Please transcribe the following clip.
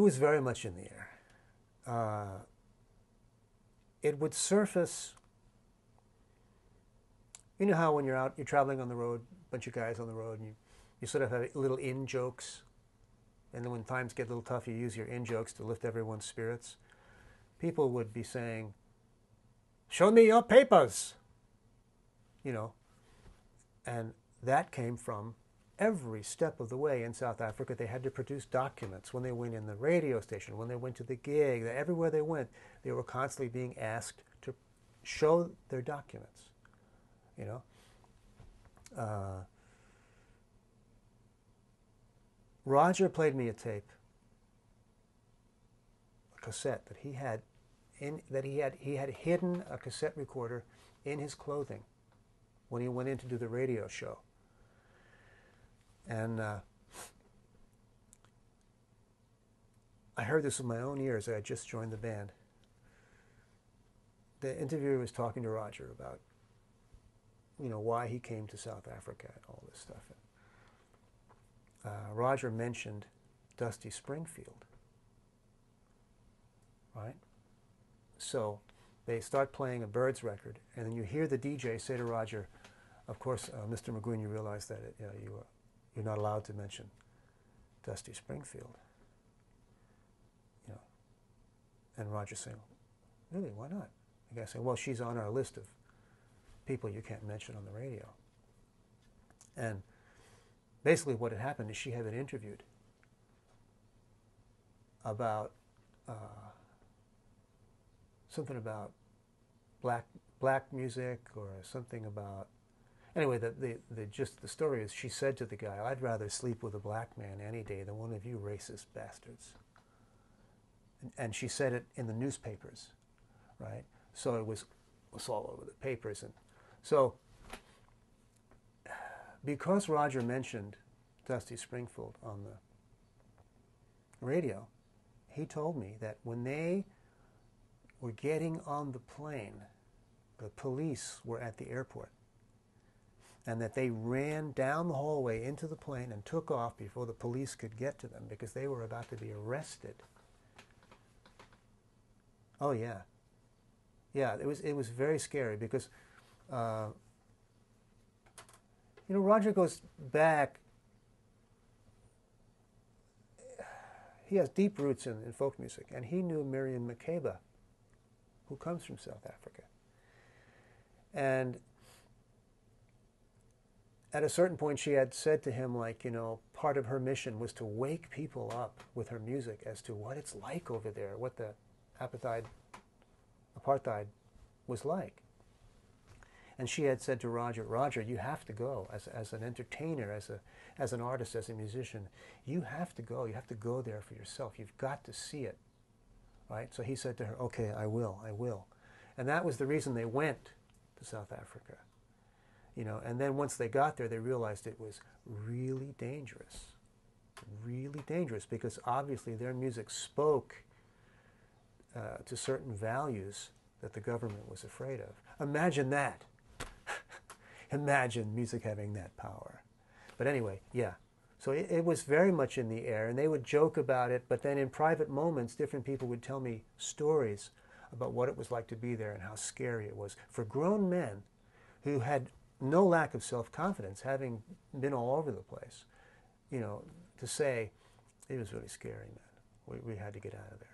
was very much in the air. It would surface. You know how when you're out, you're traveling on the road, a bunch of guys on the road, and you sort of have little in-jokes, and then when times get a little tough, you use your in-jokes to lift everyone's spirits. People would be saying, "Show me your papers," you know, and that came from every step of the way in South Africa. They had to produce documents when they went in the radio station, when they went to the gig, everywhere they went, they were constantly being asked to show their documents, you know. Roger played me a tape, a cassette that he had he had hidden a cassette recorder in his clothing when he went in to do the radio show. And I heard this with my own ears. I had just joined the band. The interviewer was talking to Roger about, you know, why he came to South Africa and all this stuff. Roger mentioned Dusty Springfield, right? So they start playing a Byrds record, and then you hear the DJ say to Roger, "Of course, Mr. McGuinn, you realize that you're not allowed to mention Dusty Springfield." You know, and Roger saying, "Really? Why not?" The guy saying, "Well, she's on our list of people you can't mention on the radio." And basically what had happened is she had been interviewed about something about black music or something about, anyway, the story is she said to the guy, "I'd rather sleep with a black man any day than one of you racist bastards." And she said it in the newspapers, right? So it was all over the papers. And so because Roger mentioned Dusty Springfield on the radio, he told me that when they were getting on the plane, the police were at the airport, and that they ran down the hallway into the plane and took off before the police could get to them because they were about to be arrested. Oh yeah. Yeah, it was very scary because you know, Roger goes back. He has deep roots in folk music, and he knew Miriam Makeba, who comes from South Africa. And at a certain point, she had said to him, like, you know, part of her mission was to wake people up with her music as to what it's like over there, what the apartheid was like. And she had said to Roger, "Roger, you have to go as an entertainer, as an artist, as a musician. You have to go. You have to go there for yourself. You've got to see it." Right? So he said to her, "Okay, I will." And that was the reason they went to South Africa. You know, and then once they got there, they realized it was really dangerous because obviously their music spoke to certain values that the government was afraid of. Imagine that. Imagine music having that power. But anyway, yeah. So it was very much in the air, and they would joke about it, but then in private moments, different people would tell me stories about what it was like to be there and how scary it was. For grown men who had no lack of self-confidence, having been all over the place, you know, to say, it was really scary, man. We had to get out of there.